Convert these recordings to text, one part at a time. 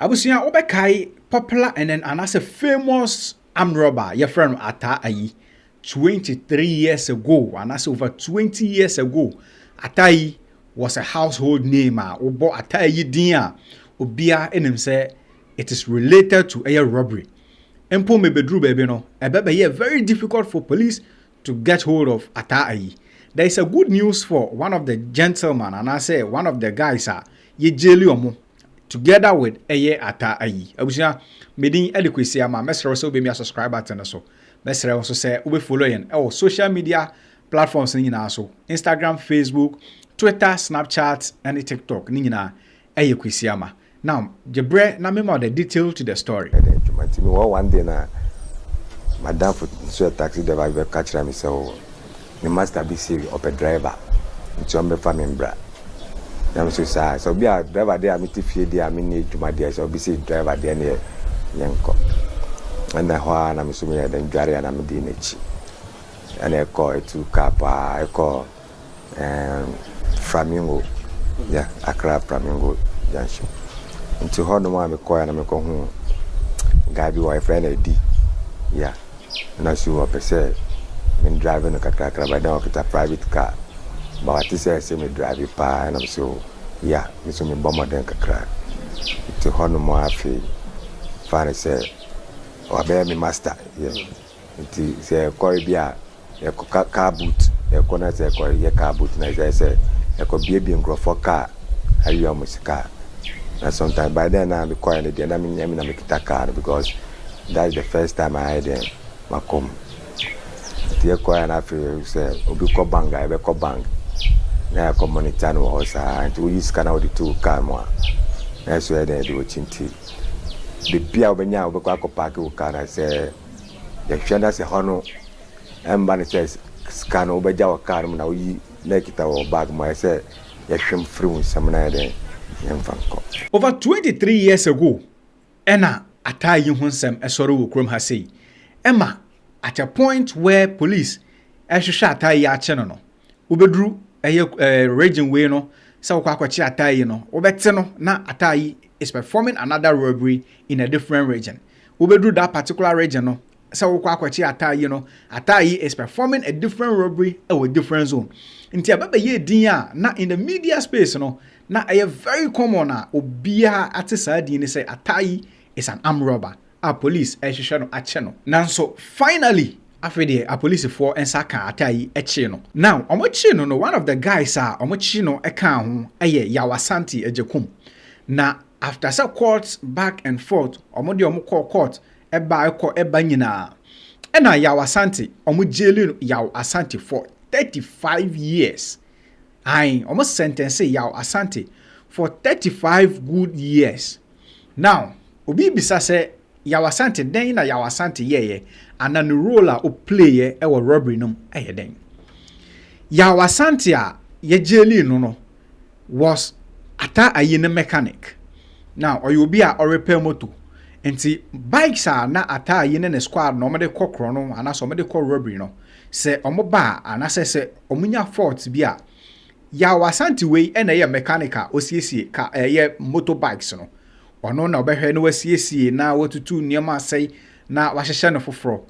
Abusia obekai popular and then another famous armed robber, your friend Ataa Ayi, 23 years ago, and that's over 20 years ago. Ataa Ayi was a household name. Obo Ataa Ayi dia obia enim say it is related to a robbery. Empo mebedru baby no, ebebe very difficult for police to get hold of Ataa Ayi. There is a good news for one of the gentlemen, and I say one of the guys ye jeli omo together with Ataa Ayi. Abusia medin adequacy ama mesre so be me subscribe button so. Mesre also say we follow yen social media platforms ni nyina so. Instagram, Facebook, Twitter, Snapchat, and TikTok ni nyina adequacy ama. Now, Jebre na me more the detail to the story. One day na madam for so taxi driver be catch me say me master be serious up a driver. Nti on be family bra. Na so say so be a driver there me tifie there me need to my there so be say driver there ne yenko. And na ho na me so me den dware na me di nechi. And I call it to Kapa, I call Flamingo. Yeah, Accra Flamingo Junction. Into how no more me call and me go home. Guy be wife friend AD. Yeah. And I see what I say. Me driving a car, but now it's a private car. But what is say me drive it pa and I'm so yeah, me so me bomber den kakra. Into how no more I feel. Father say, "Oh, be me master." Yeah. Into say call be a car boot. E ko na say call ye car boot na say e ko be ngrofo car. Ayi almost car. And sometimes by then I'm quiet again. I mean, I'm a car because that's the first time I had them. I come. The quiet and I feel say, "Obi ko bang, I be ko bang." Now I come monitor no house and we use scan out the two car more. That's where they do chinti. The beer when you go park your car, I say, "The chanda say hono." And man says, "Scan over your car now. We make it our bag." I say, "You shim free some night." Over 23 years ago, Ena Ataa Ayi Hunsem Esoro Wokrom has say, Emma, at a point where police Eshisha Ataa Ayi acheno no, ubedru region way no, sa wakwachi Ataa Ayi no, obeteno na Ataa Ayi is performing another robbery in a different region. Ubedru that particular region no, sa wakwachi Ataa Ayi no, Ataa Ayi is performing a different robbery or a different zone. Inti ababa ye din na in the media space no, na a very common obia atisadi ni say Ataa Ayi is an armed robber. A police ehwehwe no ache no. Nanso finally afede a police for ensaka Ataa Ayi eche no. Now omochi no one of the guys omochi no eka ho eye Yawasanti ejekum. Na after some courts back and forth omode omko court eba nyina. Ena Yawasanti omujeli Yawasanti for 35 years. I almost sentence Yawasanti for 35 good years. Now, obi bisa say Yawasanti den na Yawasanti ye and an role o play e robbery no den. Yawasanti ye jeli no was Ataa Ayi ne mechanic. Now, or you be a repair motor. Enti bikes na Ataa Ayi ne squad no me call chrono and so me call robbery no. Say omo ba and say omunya fault bia Yawasanti way ena ye mechanical osiesie ka ye motorbikes no ono na obehwe no wasiesie na watutu niema sei na wahehye no foforo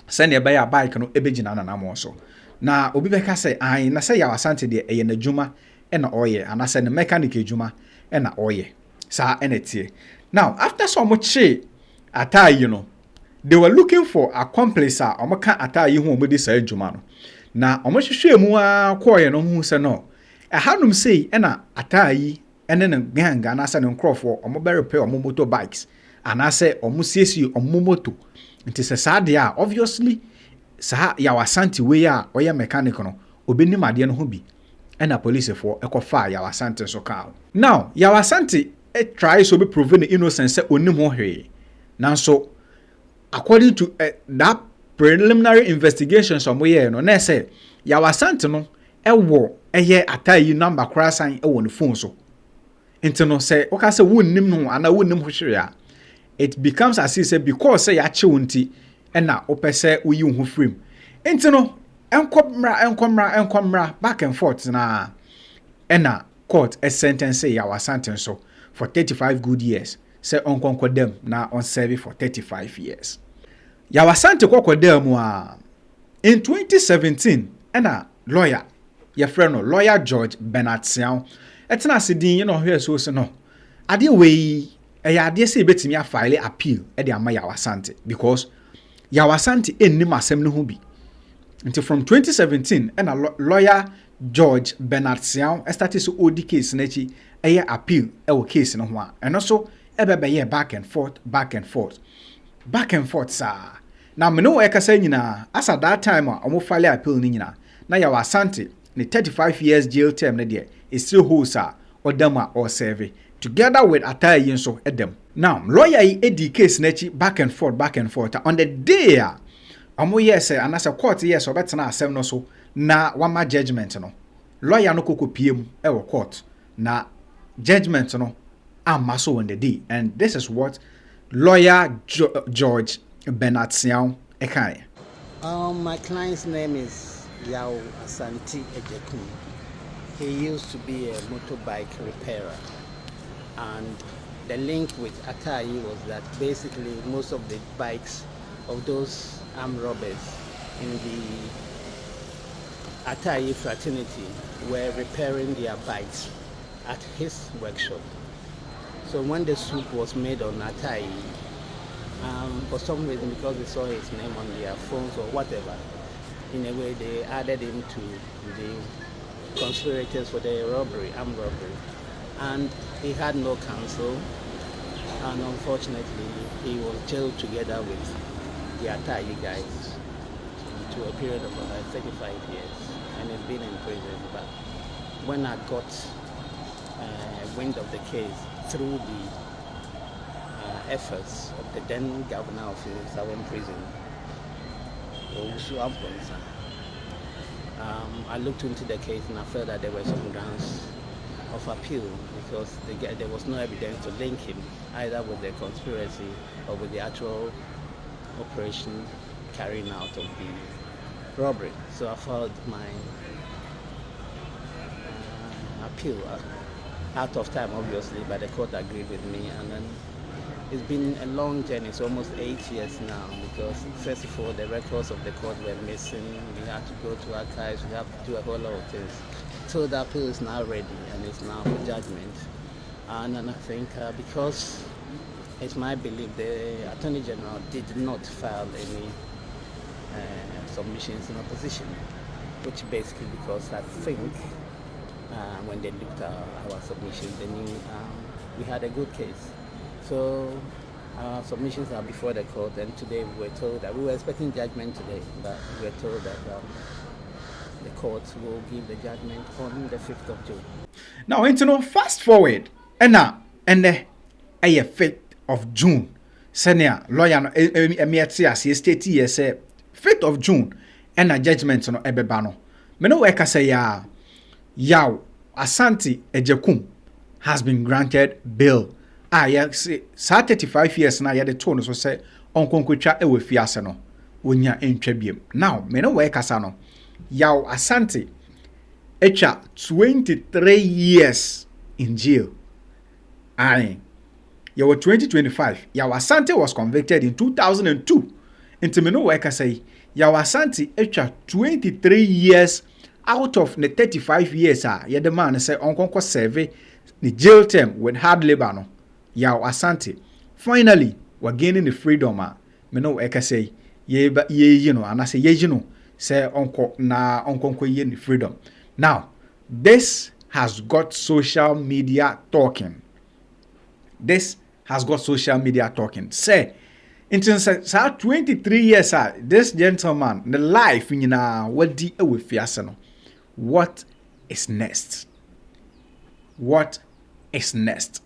se ne be ya bike no ebegina na namo so na obi beka say ai na say Yawasanti de eye na dwuma ena oye ana say ne mechanic dwuma ena oye sa ena tie. Now after some che Ataa Ayi no they were looking for accomplice omoka Ataa Ayi hu omodi sa dwuma no na omohwehwe mu akoye no hu se no hanum say ena Ataa Ayi ene ne ganga na asa ne nkrofo omo be repair omo motorbikes ana say omo siesi omo moto nti se sade obviously sa Yawasanti we oya mechanic no obenim ade no ho bi ena police for ekofa Yawasanti so ka. Now Yawasanti try so be proven innocent say onim ho hwe nanso according to that preliminary investigation some way no na say Yawasanti no ewo eye Ataa Ayi number krasan ewo ne phone so enti no say oka say wonnim no ana wonnim ho hwere it becomes as if say because say ya che wonti na opese uyi ho frame enti no enkomra back and forth na court a sentence Yawasanti so for 35 good years sɛ ɔnkɔnkɔ dam na ɔnserve for 35 years. Yaw Asante kɔkɔ dam a in 2017 ɛna lawyer yɛfrɛ no lawyer George Bernard Siao ɛtena ase din na ɔhwɛ so no adeɛ wei ɛyɛ adeɛ sɛ ebetumi afile appeal ɛde ama Yaw Asante because Yaw Asante ennim asɛm no ho bi. Until from 2017 and lawyer George Bernard Siao started so odi case n'echi eye appeal e case no ho a and also ebebe back and forth sa na me no e kasa nyina as at that time a omo file appeal ni nyina na Yaw Asante ne 35 years jail term ne de is still holds odam a or serve together with Ataa Ayi nso edem. Now lawyer yi edi case n'echi back and forth on the day Omo yes anasa court yes obetena asem no so na wama judgment no lawyer no kokopiem e wo court na judgment no amma so on the day, and this is what lawyer George Bernard Siao ekai. My client's name is Yaw Asante Ejekum. He used to be a motorbike repairer, and the link with Ataa Ayi was that basically most of the bikes of those armed robbers in the Ataa Ayi fraternity were repairing their bikes at his workshop. So when the suit was made on Ataa Ayi, for some reason, because they saw his name on their phones or whatever, in a way they added him to the conspirators for the robbery, armed robbery. And he had no counsel, and unfortunately he was jailed together with the Ataa Ayi guys to a period of 35 years, and he's been in prison. But when I got wind of the case through the efforts of the then governor of Southern Prison, I looked into the case and I felt that there were some grounds of appeal because there was no evidence to link him either with the conspiracy or with the actual operation carrying out of the robbery. So I filed my appeal out of time, obviously, but the court agreed with me, and then it's been a long journey. It's almost 8 years now because first of all the records of the court were missing. We had to go to archives, we have to do a whole lot of things. So the appeal is now ready and it's now for judgment. And I think because it's my belief the Attorney General did not file any submissions in opposition, which basically because I think when they looked at our submissions, they knew we had a good case. So our submissions are before the court, and today we were told that we were expecting judgment today, but we were told that the court will give the judgment on the 5th of June. Now, fast forward, and the 5th of June. Senior lawyer no state yes 5th of June and a judgment no ebebano. Me no weka say Yaw Asante Ejekum has been granted bail. Yes, 35 years na the tone so say onkonkotwa ewe fiase no wonya entwa biem. Now me no weka sa no Yaw Asante echa 23 years in jail. Aye. Year 2025, Yaw Asante was convicted in 2002. Into me no weka say Yaw Asante echa 23 years out of the 35 years ye the man say onkonko serve the jail term with hard labor no. Yaw Asante finally we're gaining the freedom me no weka say ye you know and I say ye you know say onkonko ye the freedom. Now this has got social media talking. This has got social media talking. Say, in 23 years, this gentleman, the life in what di with fiasano. What is next? What is next?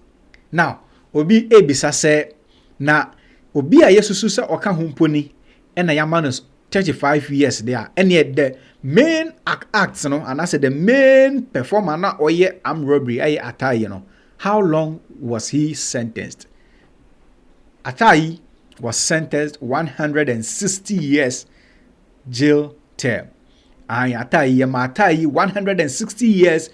Now, obi ebisa say na obi a yesusu say oka humponi and na yamanus 35 years there. And yet the main acts, no, and I said the main performer na oye armed robbery ay Ataa Ayi, no. How long was he sentenced? Ataa Ayi was sentenced 160 years jail term. And Ataa Ayi 160 years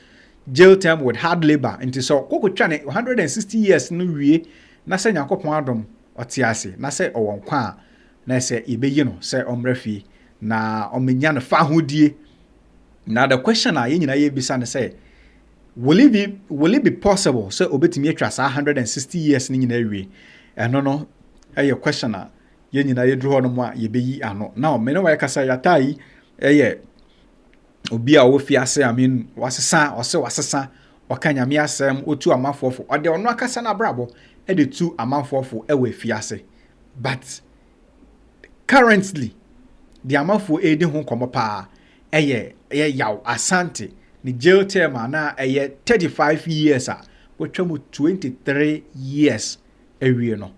jail term with hard labor. And so koko chane 160 years no wie na sɛ Nyankopɔn adom ɔte ase na sɛ ɔwɔ nkwa a na sɛ yɛbɛyi no sɛ ɔmmra fie na ɔmenya no fa ahodie. Now the question a yɛn nyinaa yɛbisa no sɛ will it be possible sɛ obetumi atwa saa 160 years ni nyinaa wie? Ɛno no ɛyɛ question a yɛn nyinaa yɛduru hɔ no mu a yɛbɛyi ano. Now me ne wɔyɛkasa Ataa Ayi ɛyɛ obi a ɔwɔ fiase wasesa ɔka nyame asɛm otu amanfoɔ fo ɔde ɔno akasa na brabo ɛde tu amanfoɔ fo ɛwɔ fiase. But currently the amanfoɔ ɛdi ho nkɔmɔ paa ɛyɛ yaw asante ni jail term na ɛyɛ 35 years a wɔtwa mu 23 years ɛwie no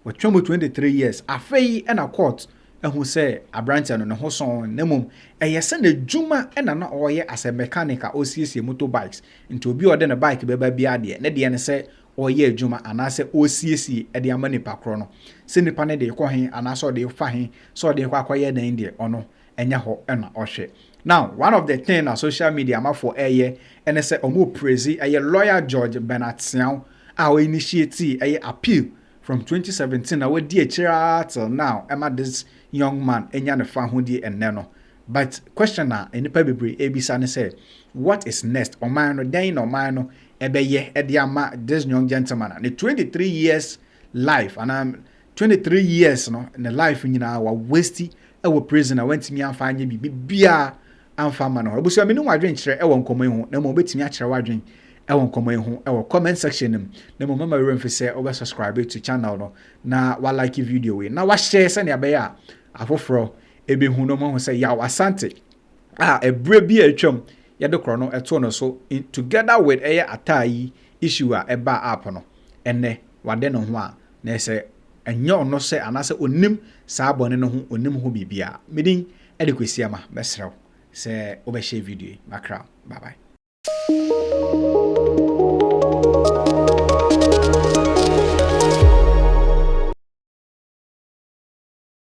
wɔtwa mu 23 years afei ɛna court ɛho sɛ abrante no ne ho son na mom ɛyɛ sɛ na dwuma ɛna na ɔyɛ as a mechanic a osiesie motorbikes nti obi ɔde ne bike bɛba bia de ne de ne sɛ ɔyɛ adwuma anaasɛ osiesie ɛde ama nipa koro no sɛ nipa ne de kɔ hen anaasɛ ɔde fa hen sɛ ɔde kɔ akɔyɛ dan de ɔno ɛnya hɔ ɛna ɔhwɛ. Now, one of the things on social media for a year, and I say, Omo Prezi, a lawyer George Bernard Siao, our initiate a appeal from 2017. I would dear till now. Emma this young man, Enyana Fahudi and Nano. But questioner in the Pebble Abisane say, what is next? Or mine, Dane or mine, Ebeye, Ediama, this young gentleman, and the 23 years life, and I'm 23 years no, in the life in our wasty, our prison. I went to me and find you be beer. Amfama no obusu amenu wadwen kyerɛ ɛwɔ nkɔmɔ ho na mo betumi akyerɛ wadwen ɛwɔ nkɔmɔ ho ɛwɔ comment section nim na mo mama remfi sɛ oba subscribe to channel no na wa like video we na wa share sɛ ne abɛyɛ a afoforo ebehu no mo ho sɛ yaw asante a ebre bi atwam yɛde korɔ no ɛto no so together with Ataa Ayi issue a ɛba app no ɛnɛ wade no ho a na sɛ ɛnyɛ ɔno sɛ anase onim saa bɔne no ho onim ho bibia medin ɛde kwesiama bɛsrɛw. Say over share video. Accra. Bye bye.